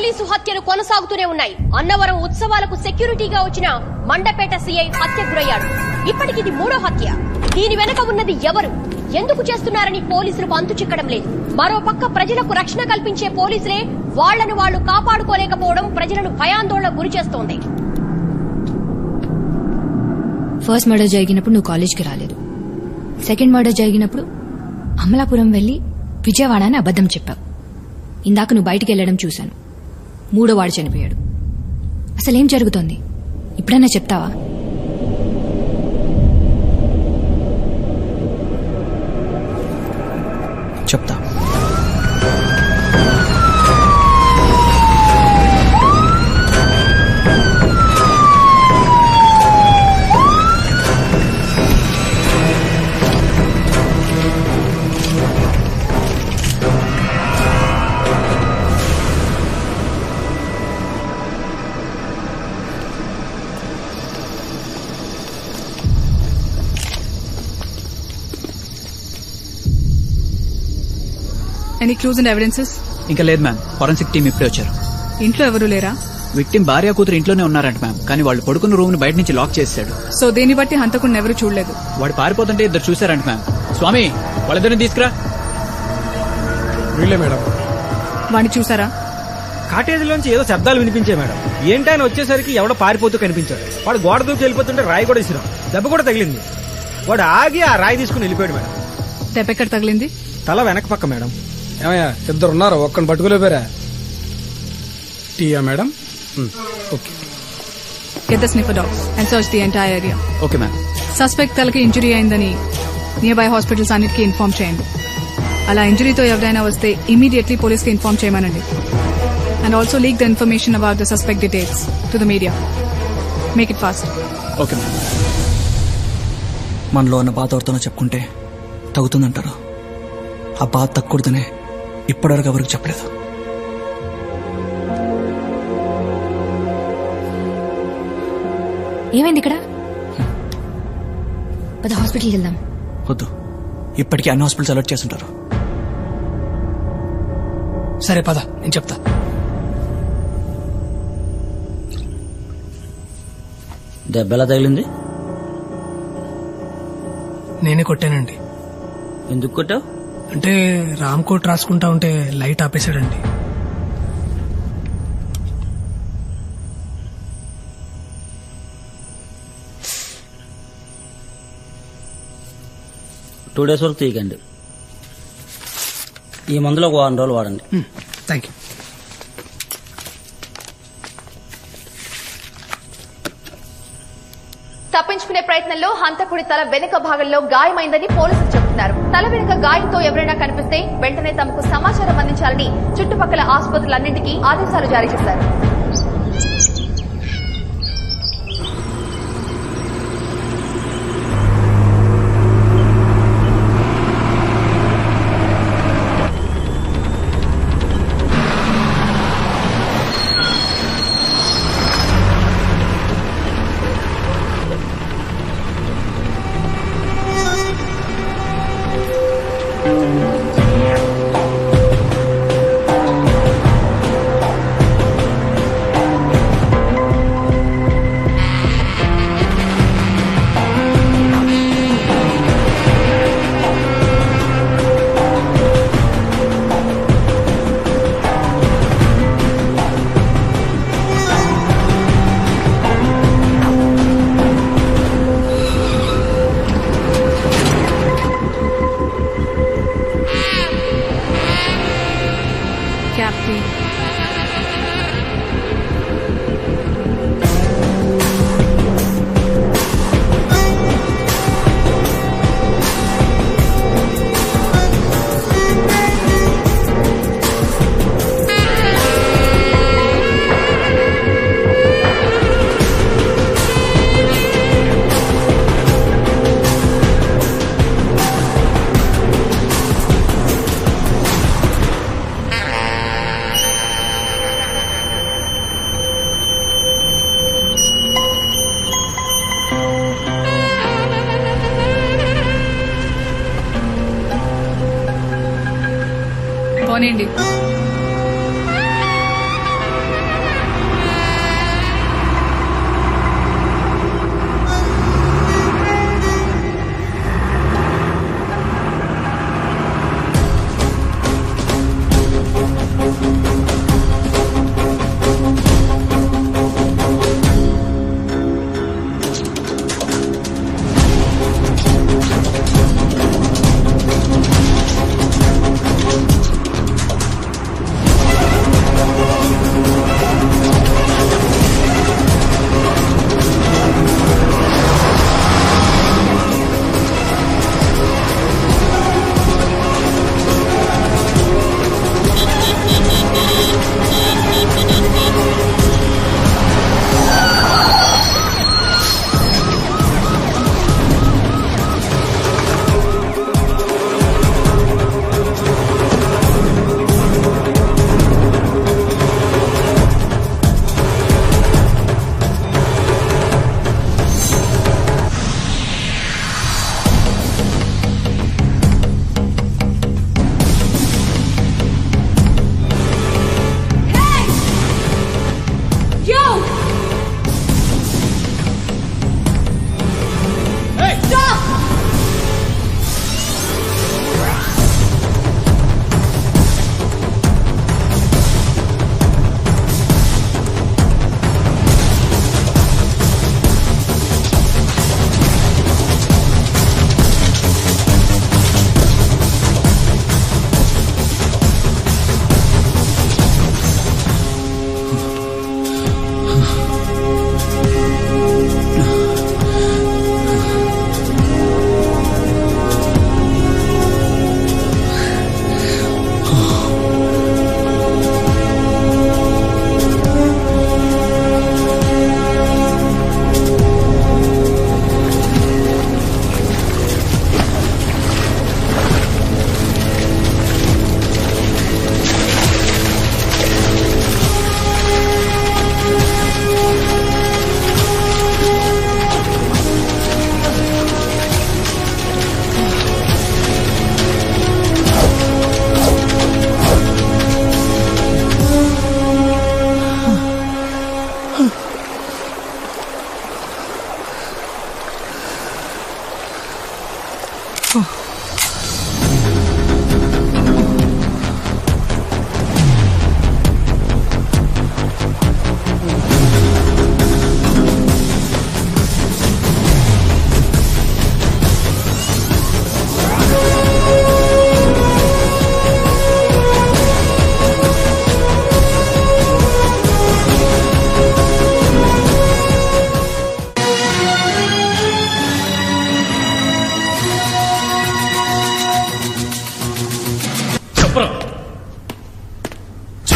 Police హత్యలు కొనసాగుతూనే ఉన్నాయి. అన్నవరం ఉత్సవాలకు సెక్యూరిటీగా వచ్చిన మండపేట సీఐ హత్య గురయ్యాడు. ఇప్పటికిది 3వ హత్య. దీని వెనక ఉన్నది ఎవరు, ఎందుకు చేస్తున్నారని పోలీసులకు అంతు చిక్కడం లేదు. మరోపక్క ప్రజలకు రక్షణ కల్పించే పోలీసులే వాళ్లను వాళ్లు కాపాడుకోలేకపోవడం ప్రజలను భయాందోళనకు గురి చేస్తోంది. ఫస్ట్ మర్డర్ జరిగినప్పుడు నువ్వు కాలేజ్కి రాలేదు. సెకండ్ మర్డర్ జరిగినప్పుడు అమలాపురం వెళ్లి విజయవాడ అని అబద్దం చెప్పావు. ఇందాక నువ్వు బయటికి వెళ్లడం చూశాను. 3వ వాడు చనిపోయాడు. అసలేం జరుగుతోంది ఇప్పుడన్నా చెప్తావా? చెప్తా. Any clues and evidences? ఇంకా లేదు మ్యామ్. ఫోరెన్సిక్ టీం ఇప్పుడే వచ్చారు. ఇంట్లో ఎవరు లేరా? విక్టిమ్ భార్య కూతురు ఇంట్లోనే ఉన్నారంట మ్యామ్. కానీ వాళ్ళు పడుకున్న రూమ్ ని బయట నుంచి లాక్ చేశాడు. సో దీన్ని బట్టి హంతకుడిని ఎవరు చూడలేదు. వాడు పారిపోతుంటే ఇద్దరు చూశారంట మ్యామ్. స్వామి, వాళ్ళిద్దరిని తీసుకురా. వీళ్ళే మేడం. వాడిని చూసారా? కాటేజీలోంచి ఏదో శబ్దాలు వినిపించాయి మేడం. ఏంటని వచ్చేసరికి ఎవడో పారిపోతూ కనిపించాడు. వాడు గోడ దూకి వెళ్ళిపోతుంటే రాయి కూడా ఇసిరాం. దెబ్బ కూడా తగిలింది. వాడు ఆగి ఆ రాయి తీసుకుని వెళ్ళిపోయాడు మేడం. దెబ్బ ఎక్కడ తగిలింది? తల వెనక పక్క మేడం. ఏమయ్యా, ఇద్దరు ఉన్నారు, ఒక్కని పట్టుకోలేపారా? టీయా madam? Okay. Get the sniffer dogs and search the entire area. Okay ma'am. Suspect తలకి ఇంజరీ అయిందని నియర్ బై హాస్పిటల్స్ అన్నిటికీ ఇన్ఫార్మ్ చేయండి. అలా ఇంజరీతో ఎవరైనా వస్తే ఇమీడియట్లీ పోలీస్ కి ఇన్ఫార్మ్ చేయమనండి. And also leak the information about the suspect details to the media. Make it fast. Okay ma'am. మనలో ఉన్న బాధ ఎవరితోనో చెప్పుకుంటే తగ్గుతుందంటారు. ఆ బాధ తగ్గకూడదనే ఇప్పటివరకు ఎవరికి చెప్పలేదు. ఏమైంది ఇక్కడ? పద హాస్పిటల్కి వెళ్దాం. వద్దు, ఇప్పటికీ అన్ని హాస్పిటల్స్ అలర్ట్ చేస్తుంటారు. సరే పద, నేను చెప్తా. దెబ్బ ఎలా తగిలింది? నేనే కొట్టానండి. ఎందుకు కొట్టావు? అంటే రామ్ కోట్ రాసుకుంటా ఉంటే లైట్ ఆపేశాడండి. టూ డేస్ వరకు తీయకండి. ఈ మందులో ఒక 1 రోజులు వాడండి. Thank you. తప్పించుకునే ప్రయత్నంలో హంతకుడి తల వెనుక భాగంలో గాయమైందని పోలీసులు చెబుతున్నారు. తల వెనుక గాయంతో ఎవరైనా కనిపిస్తే వెంటనే తమకు సమాచారం అందించాలని చుట్టుపక్కల ఆసుపత్రులన్నింటికీ ఆదేశాలు జారీ చేశారు. పోనీండి.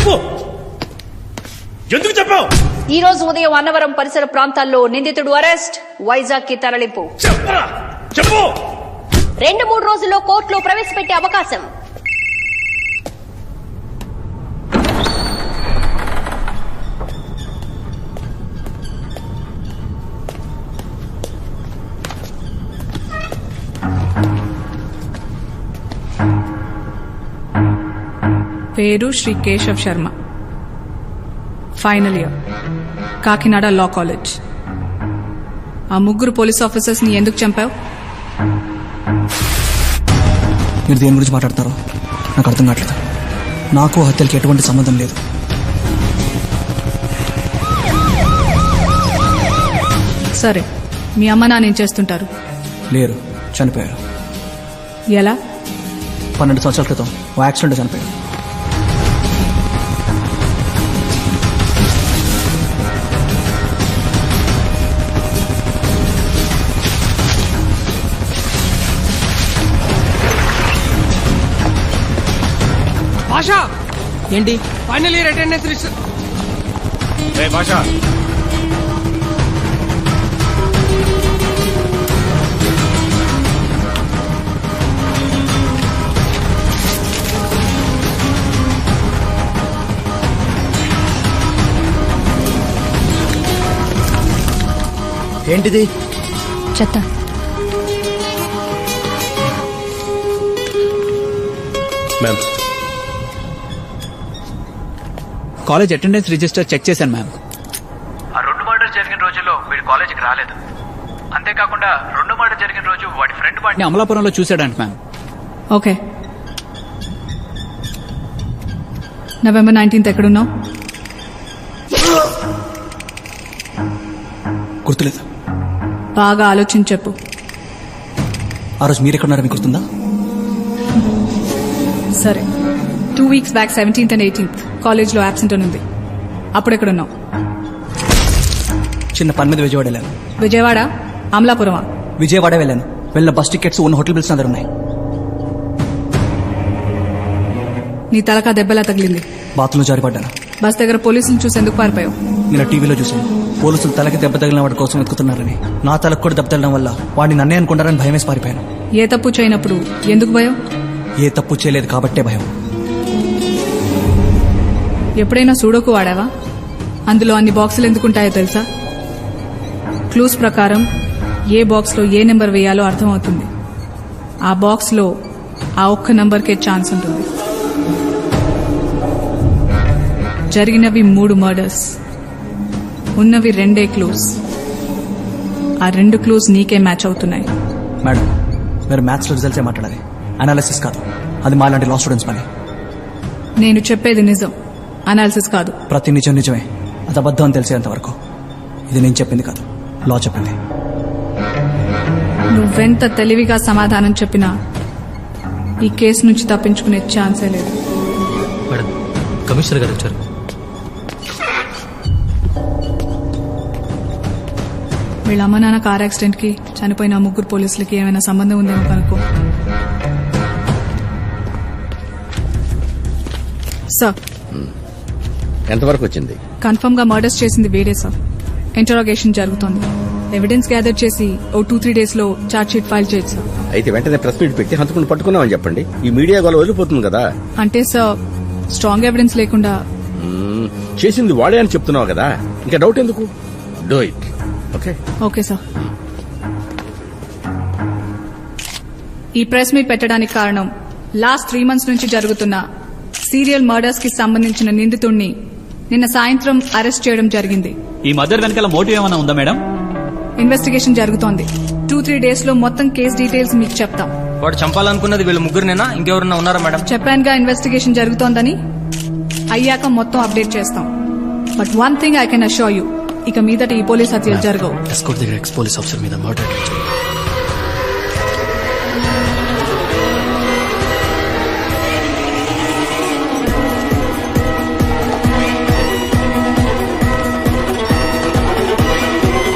చెప్పు, ఎందుకు చెప్పావు? ఈ రోజు ఉదయం అన్నవరం పరిసర ప్రాంతాల్లో నిందితుడు అరెస్ట్, వైజాగ్ కి తరలింపు. చెప్పరా, చెప్పు. 2-3 రోజుల్లో కోర్టులో ప్రవేశపెట్టే అవకాశం. పేరు Shri Keshav Sharma, final year, Kakinada law college. ఆ 3 పోలీస్ ఆఫీసర్స్ ని ఎందుకు చంపావు? మీరు దేని గురించి మాట్లాడతారో నాకు అర్థం కావట్లేదు. నాకు హత్యలకి ఎటువంటి సంబంధం లేదు. సరే, మీ అమ్మ నాన్న ఏం చేస్తుంటారు? లేరు, చనిపోయారు. ఎలా? 12 సంవత్సరాల క్రితం ఓ యాక్సిడెంట్ చనిపోయారు. భాషా ఏంటి? Final year attendance list. Bhasha, ఏంటిది? చెత్త. Ma'am, college attendance register check చేశాను మ్యామ్. ఆ 2 మర్డర్ జరిగిన రోజుల్లో వీడు కాలేజీకి రాలేదు. అంతేకాకుండా 2 మర్డర్ జరిగిన రోజు వాడి ఫ్రెండ్ వాడిని అమలాపురంలో చూశాడంట మ్యామ్. ఓకే, నవంబర్ 19th ఎక్కడున్నావు? గుర్తులేదు. బాగా ఆలోచించి చెప్పు. ఆ రోజు మీరు ఎక్కడున్నారో మీకు గుర్తుందా? సరే, 2 weeks back 17th and 18th కాలేజ్లో యాబ్సెంట్ అని ఉంది. అప్పుడు ఎక్కడున్నావు? చిన్న పని మీద విజయవాడ వెళ్ళాను. విజయవాడ? అమలాపురమా? విజయవాడ వెళ్ళాను. వెళ్ళిన బస్ టికెట్స్ ఉన్న హోటల్ బిల్స్ అందరు ఉన్నాయి. నీ తలకా దెబ్బలా తగిలింది. బాత్రూంలో జారిపడ్డాను. బస్ దగ్గర పోలీసులు చూసి ఎందుకు పారిపోయావు? నేను టీవీలో చూశాను. పోలీసులు తలకి దెబ్బ తగిలిన వాడి కోసం వెతుకుతున్నారని. నా తలకు కూడా దెబ్బ తగలడం వల్ల వాడిని నన్నే అనుకుంటారని భయమేసి పారిపోయాను. ఏ తప్పు చేయనప్పుడు ఎందుకు భయం? ఏ తప్పు చేయలేదు కాబట్టే భయం. ఎప్పుడైనా సూడోకు వాడావా? అందులో అన్ని బాక్సులు ఎందుకుంటాయో తెలుసా? క్లూస్ ప్రకారం ఏ బాక్స్లో ఏ నెంబర్ వేయాలో అర్థమవుతుంది. ఆ బాక్స్లో ఆ ఒక్క నంబర్కే ఛాన్స్ ఉంటుంది. జరిగినవి 3 మర్డర్స్, ఉన్నవి 2 క్లూస్. ఆ 2 క్లూస్ నీకే మ్యాచ్ అవుతున్నాయి. మేడం, మీరు మ్యాథ్స్ లో రిజల్ట్సే మాట్లాడాలి, అనాలిసిస్ కాదు. అది మా లాంటి లా స్టూడెంట్స్ పని. నేను చెప్పేది నిజం, అనాలిసిస్ కాదు. ప్రతి నిజం నిజమే, అది అబద్ధం అని తెలిసేంత వరకు. ఇది నేను చెప్పింది కాదు, లా చెప్పింది. నువ్వెంత తెలివిగా సమాధానం చెప్పినా ఈ కేసు నుంచి తప్పించుకునే ఛాన్సే లేదు. మేడం, కమిషనర్ గారు వచ్చారు. వీళ్ళ అమ్మ నాన్న కార్ యాక్సిడెంట్ కి చనిపోయిన 3 పోలీసులకి ఏమైనా సంబంధం ఉందేమో కనుక్కో. సార్, ఎంతవరకు వచ్చింది? కన్ఫర్మ్ గా మర్డర్స్ చేసింది వీడే సార్. ఇంటరాగేషన్ జరుగుతోంది. ఎవిడెన్స్ గ్యాదర్ చేసి ఓ 2-3 days లో చార్జ్ షీట్ ఫైల్ చేయొచ్చు సార్. అయితే వెంటనే ప్రెస్ మీట్ పెట్టి హంతకుని పట్టుకున్నామని చెప్పండి. ఈ మీడియా గోల వదిలిపోతుంది కదా. అంటే సార్, స్ట్రాంగ్ ఎవిడెన్స్ లేకుండా చేసింది వాడే అని చెప్తున్నావు కదా, ఇంకా డౌట్ ఎందుకు? Do it. Okay okay sir. ఈ ప్రెస్ మీట్ పెట్టడానికి కారణం లాస్ట్ 3 months నుంచి జరుగుతున్న సీరియల్ మర్డర్స్ కి సంబంధించిన నిందితుడిని నిన్న సాయంత్రం అరెస్ట్ చేయడం జరిగింది. ఈ మర్డర్ వెనకాల మోటివ్ ఏమైనా ఉందా మేడం? ఇన్వెస్టిగేషన్ జరుగుతోంది. 2-3 days లో మొత్తం కేసు డీటెయిల్స్ మీకు చెప్తాం. వాడు చంపాలనుకున్నది వీళ్ళ ముగ్గురునేనా, ఇంకెవరన్నా ఉన్నారా మేడం? చెప్పానుగా ఇన్వెస్టిగేషన్ జరుగుతోందని. అయ్యాక మొత్తం అప్డేట్ చేస్తాం. But one thing I can assure you, ఇక మీదట ఈ పోలీస్ హత్యలు జరగవు. ఎస్కోట్ దగ్గర ఎక్స్ పోలీస్ ఆఫీసర్ మీద మర్డర్